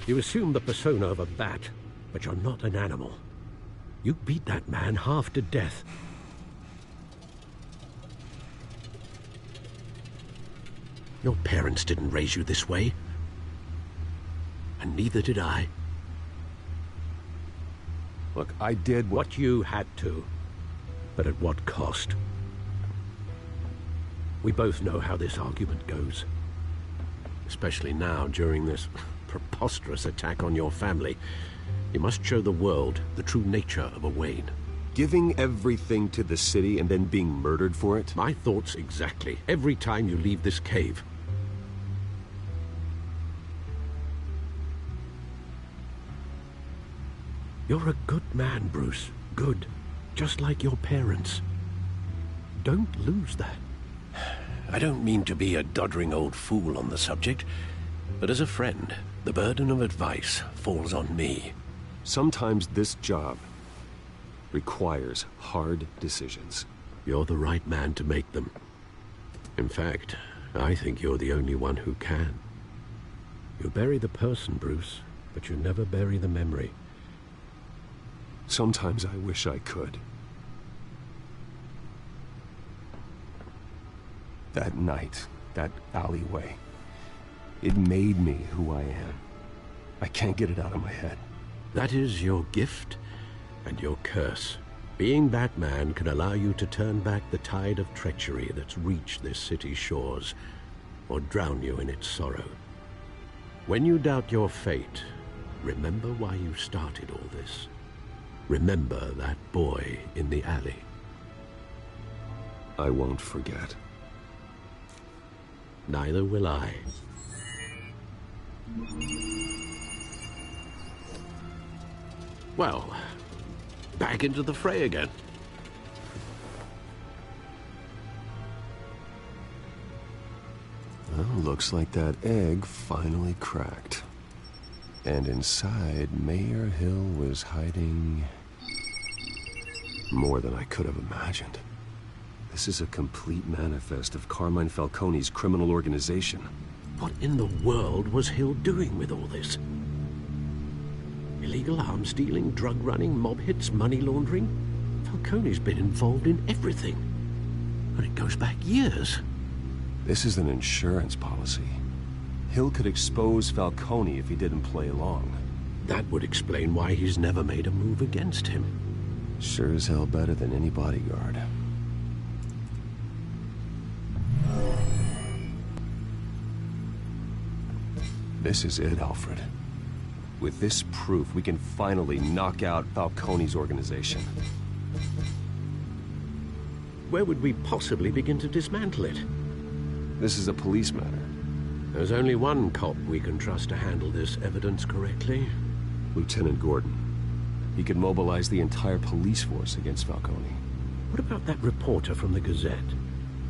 You assume the persona of a bat, but you're not an animal. You beat that man half to death. Your parents didn't raise you this way. And neither did I. Look, I did what you had to. But at what cost? We both know how this argument goes. Especially now, during this preposterous attack on your family. You must show the world the true nature of a Wayne. Giving everything to the city and then being murdered for it? My thoughts exactly. Every time you leave this cave. You're a good man, Bruce. Good. Just like your parents. Don't lose that. I don't mean to be a doddering old fool on the subject, but as a friend, the burden of advice falls on me. Sometimes this job requires hard decisions. You're the right man to make them. In fact, I think you're the only one who can. You bury the person, Bruce, but you never bury the memory. Sometimes I wish I could. That night, that alleyway, it made me who I am. I can't get it out of my head. That is your gift and your curse. Being Batman can allow you to turn back the tide of treachery that's reached this city's shores, or drown you in its sorrow. When you doubt your fate, remember why you started all this. Remember that boy in the alley. I won't forget. Neither will I. Well, back into the fray again. Well, looks like that egg finally cracked. And inside, Mayor Hill was hiding more than I could have imagined. This is a complete manifest of Carmine Falcone's criminal organization. What in the world was Hill doing with all this? Illegal arms dealing, drug running, mob hits, money laundering? Falcone's been involved in everything. And it goes back years. This is an insurance policy. Hill could expose Falcone if he didn't play along. That would explain why he's never made a move against him. Sure as hell better than any bodyguard. This is it, Alfred. With this proof, we can finally knock out Falcone's organization. Where would we possibly begin to dismantle it? This is a police matter. There's only one cop we can trust to handle this evidence correctly. Lieutenant Gordon. He could mobilize the entire police force against Falcone. What about that reporter from the Gazette?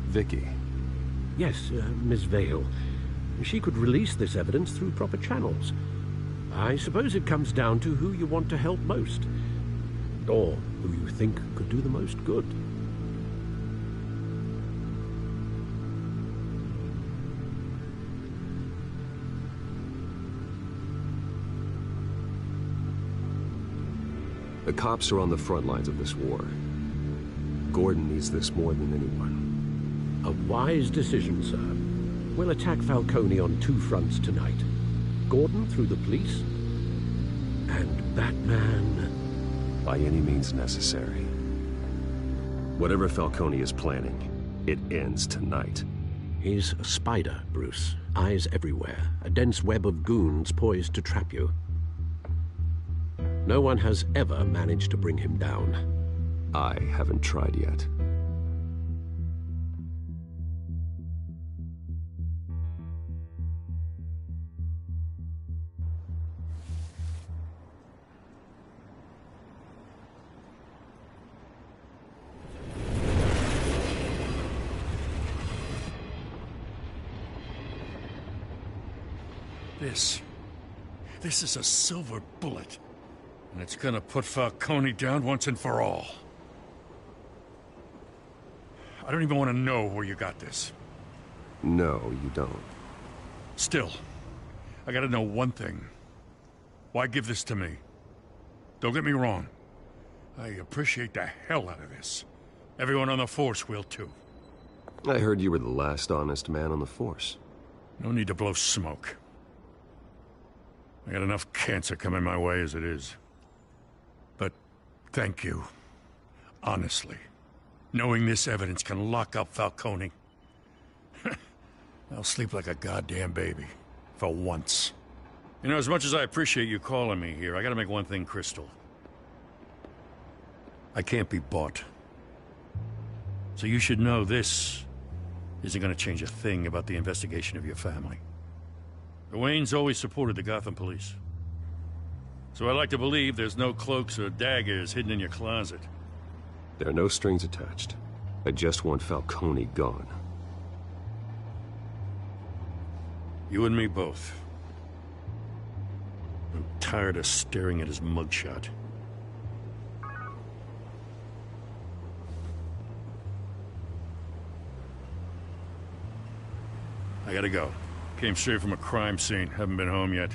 Vicky. Yes, Miss Vale. She could release this evidence through proper channels. I suppose it comes down to who you want to help most. Or who you think could do the most good. The cops are on the front lines of this war. Gordon needs this more than anyone. A wise decision, sir. We'll attack Falcone on two fronts tonight. Gordon through the police, and Batman... by any means necessary. Whatever Falcone is planning, it ends tonight. He's a spider, Bruce. Eyes everywhere. A dense web of goons poised to trap you. No one has ever managed to bring him down. I haven't tried yet. This is a silver bullet. And it's gonna put Falcone down once and for all. I don't even want to know where you got this. No, you don't. Still, I gotta know one thing. Why give this to me? Don't get me wrong. I appreciate the hell out of this. Everyone on the Force will, too. I heard you were the last honest man on the Force. No need to blow smoke. I got enough cancer coming my way as it is. But thank you. Honestly. Knowing this evidence can lock up Falcone. I'll sleep like a goddamn baby. For once. You know, as much as I appreciate you calling me here, I gotta make one thing crystal. I can't be bought. So you should know this isn't gonna change a thing about the investigation of your family. The Waynes always supported the Gotham police. So I like to believe there's no cloaks or daggers hidden in your closet. There are no strings attached. I just want Falcone gone. You and me both. I'm tired of staring at his mugshot. I gotta go. Came straight from a crime scene. Haven't been home yet.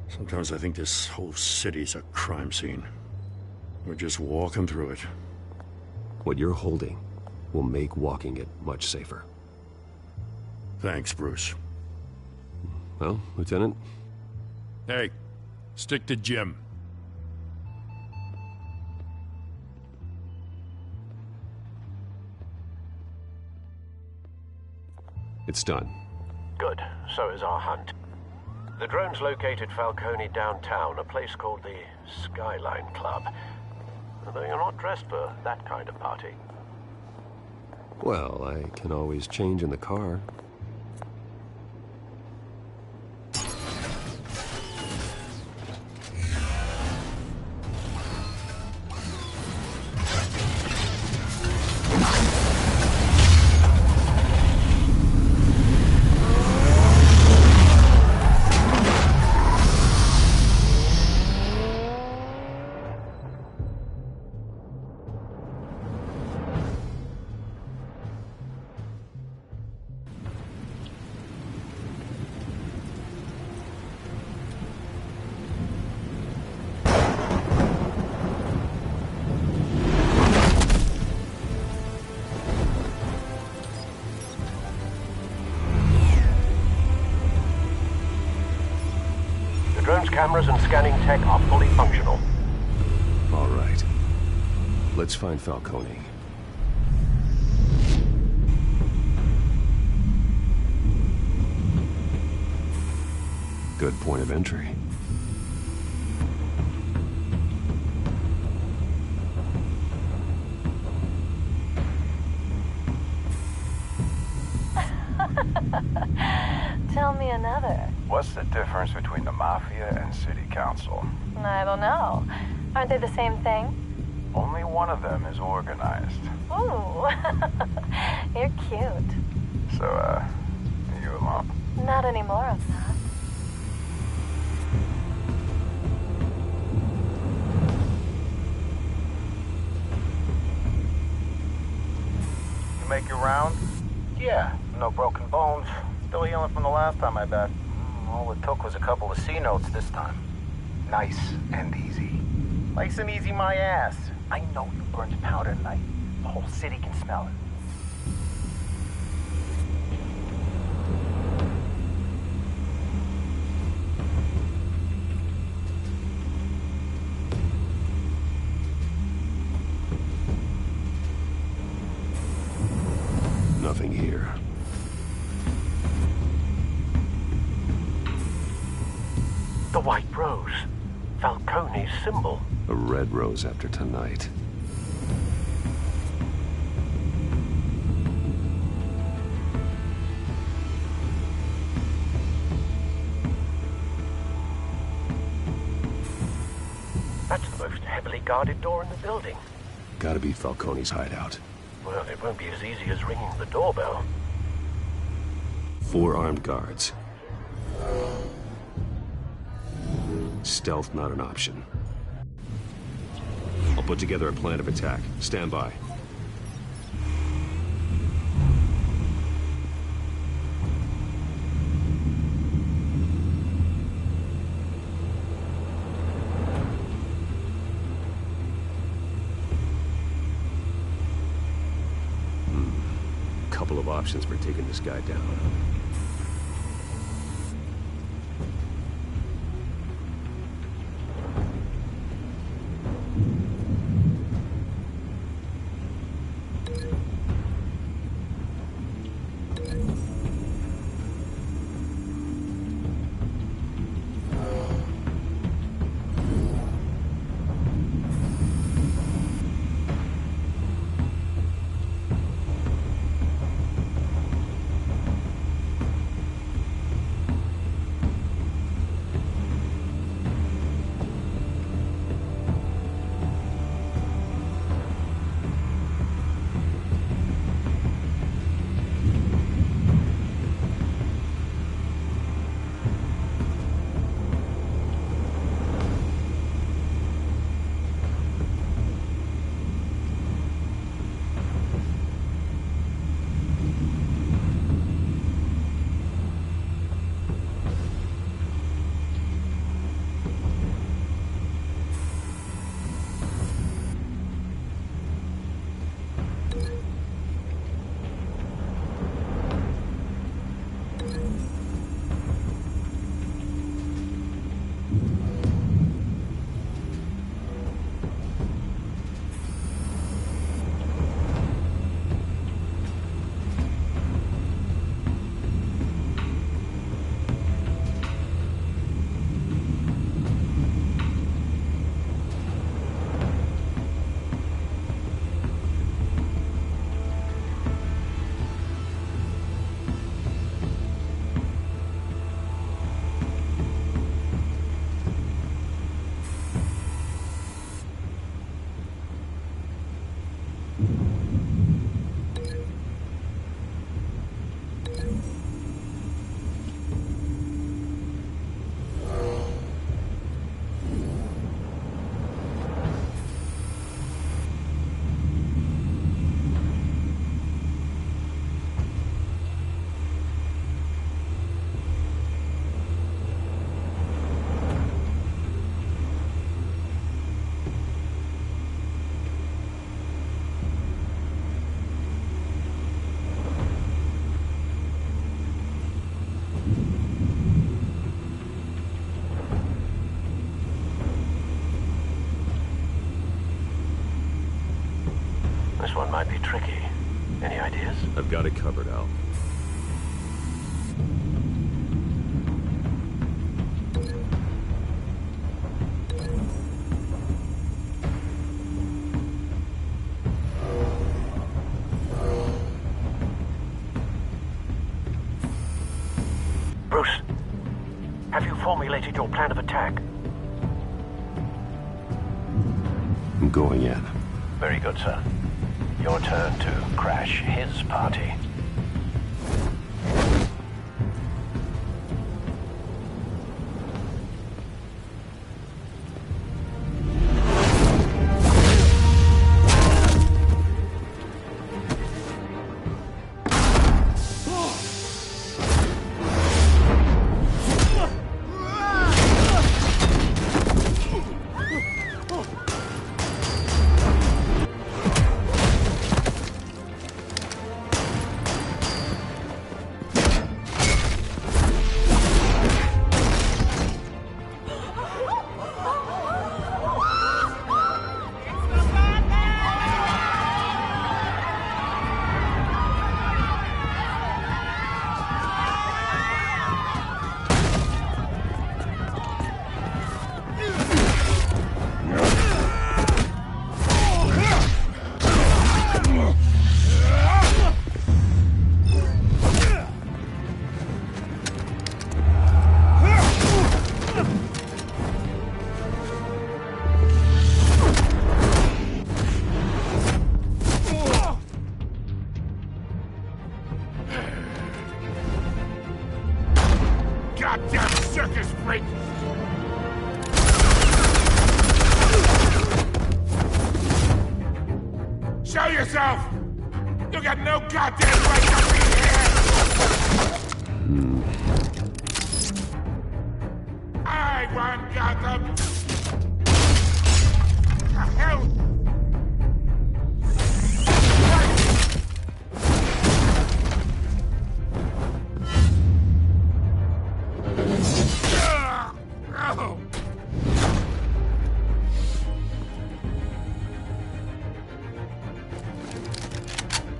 Sometimes I think this whole city's a crime scene. We're just walking through it. What you're holding will make walking it much safer. Thanks, Bruce. Well, Lieutenant? Hey, stick to Jim. It's done. Good. So is our hunt. The drones located Falcone downtown, a place called the Skyline Club. Although you're not dressed for that kind of party. Well, I can always change in the car. Drone's cameras and scanning tech are fully functional. All right. Let's find Falcone. Good point of entry. Tell me another. What's the difference between the Mafia and City Council? I don't know. Aren't they the same thing? Only one of them is organized. Ooh, you're cute. So, are you alone? Not anymore, I'm not. You make your round? Yeah, no broken bones. Still healing from the last time I bet. All it took was a couple of C notes this time. Nice and easy. Nice and easy my ass. I know you burned powder tonight. The whole city can smell it. Nothing here. The white rose. Falcone's symbol. A red rose after tonight. That's the most heavily guarded door in the building. Gotta be Falcone's hideout. Well, it won't be as easy as ringing the doorbell. 4 armed guards. Stealth not an option. I'll put together a plan of attack. Stand by. couple of options for taking this guy down. This one might be tricky. Any ideas? I've got it covered, Al. Bruce, have you formulated your plan of attack? I'm going in. Very good, sir. Your turn to crash his party. Goddamn circus freak! Show yourself! You got no goddamn right to be here! I want Gotham! The hell?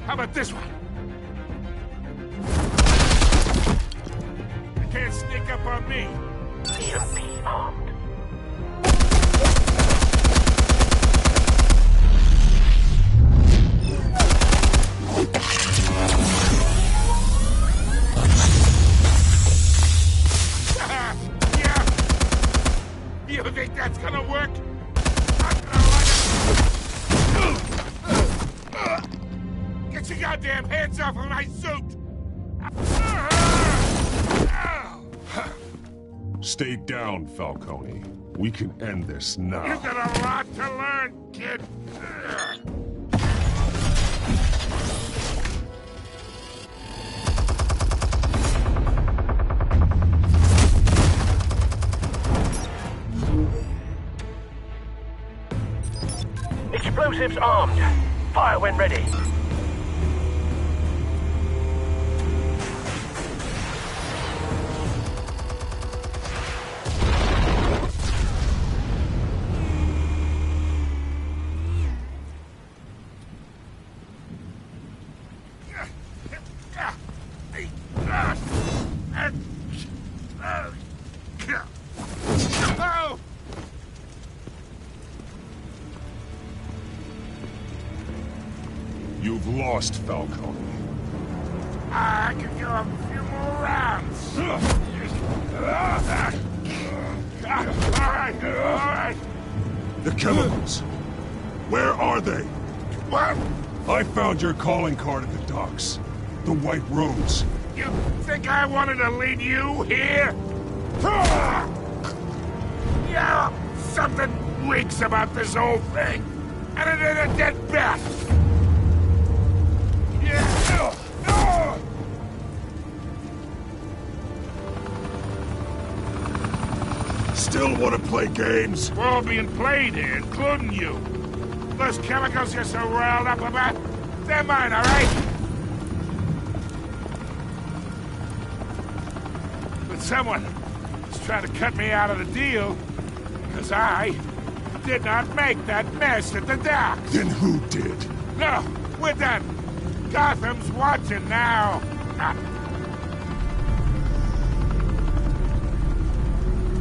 How about this one? You can't sneak up on me. EMP armed. Yeah. You think that's gonna work? I'm gonna like it. Get your goddamn hands off of my suit! Stay down, Falcone. We can end this now. You've got a lot to learn, kid. Explosives armed. Fire when ready. Oh! You've lost, Falcone. I can go a few more rounds. All right. The chemicals. Where are they? What? I found your calling card at the docks. The White Rose. You think I wanted to lead you here? Yeah, something reeks about this whole thing. And it ain't a dead bat. Yeah. Still want to play games? We're all being played here, including you. Those chemicals you're so riled up about, they're mine, all right? But someone is trying to cut me out of the deal, because I did not make that mess at the docks. Then who did? No, we're done. Gotham's watching now.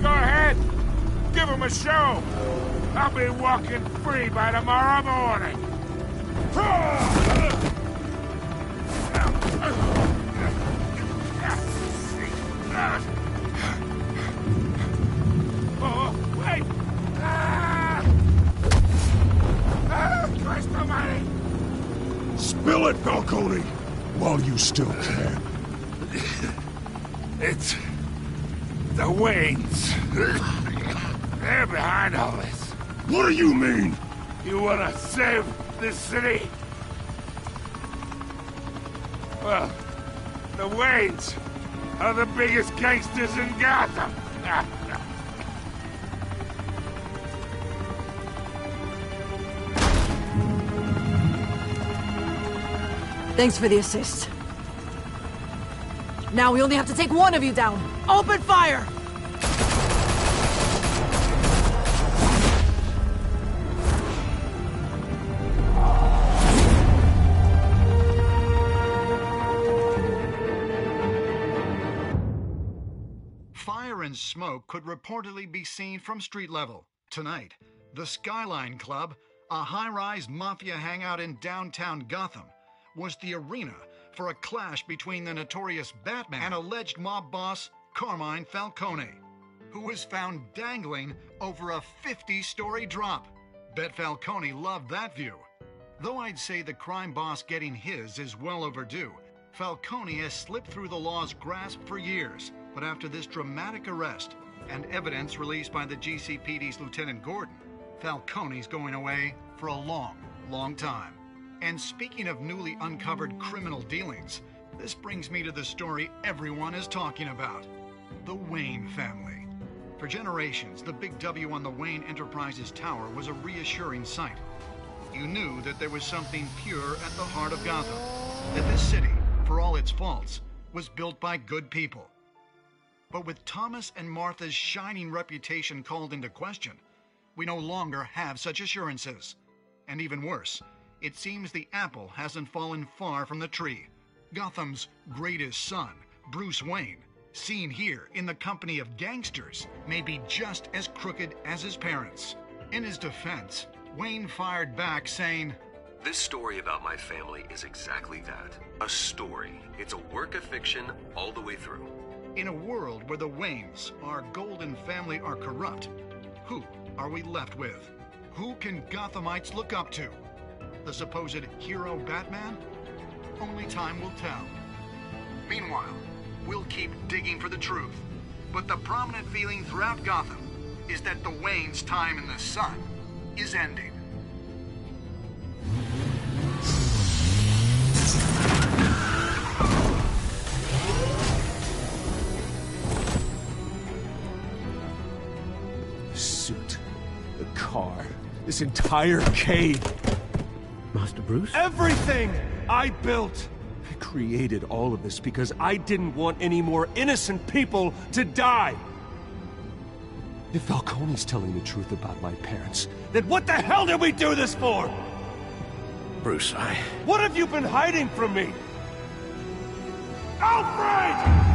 Go ahead. Give him a show. I'll be walking free by tomorrow morning. Oh, wait. Christ almighty. Spill it, Falcone, while you still can. It's the Waynes. They're behind all this. What do you mean? You wanna save this city? Well, the Waynes are the biggest gangsters in Gotham. Thanks for the assist. Now we only have to take one of you down. Open fire! Fire and smoke could reportedly be seen from street level. Tonight, the Skyline Club, a high-rise mafia hangout in downtown Gotham, was the arena for a clash between the notorious Batman and alleged mob boss Carmine Falcone, who was found dangling over a 50-story drop. Bet Falcone loved that view. Though I'd say the crime boss getting his is well overdue, Falcone has slipped through the law's grasp for years. But after this dramatic arrest and evidence released by the GCPD's Lieutenant Gordon, Falcone's going away for a long, long time. And speaking of newly uncovered criminal dealings, this brings me to the story everyone is talking about: the Wayne family. For generations, the big W on the Wayne Enterprises Tower was a reassuring sight. You knew that there was something pure at the heart of Gotham, that this city, for all its faults, was built by good people. But with Thomas and Martha's shining reputation called into question, we no longer have such assurances. And even worse, it seems the apple hasn't fallen far from the tree. Gotham's greatest son, Bruce Wayne, seen here in the company of gangsters, may be just as crooked as his parents. In his defense, Wayne fired back saying, "This story about my family is exactly that. A story. It's a work of fiction all the way through." In a world where the Waynes, our golden family, are corrupt, who are we left with? Who can Gothamites look up to? The supposed hero Batman? Only time will tell. Meanwhile, we'll keep digging for the truth. But the prominent feeling throughout Gotham is that the Waynes' time in the sun is ending. The suit, the car, this entire cave. Master Bruce? Everything I built! I created all of this because I didn't want any more innocent people to die! If Falcone's telling the truth about my parents, then what the hell did we do this for? Bruce, What have you been hiding from me? Alfred!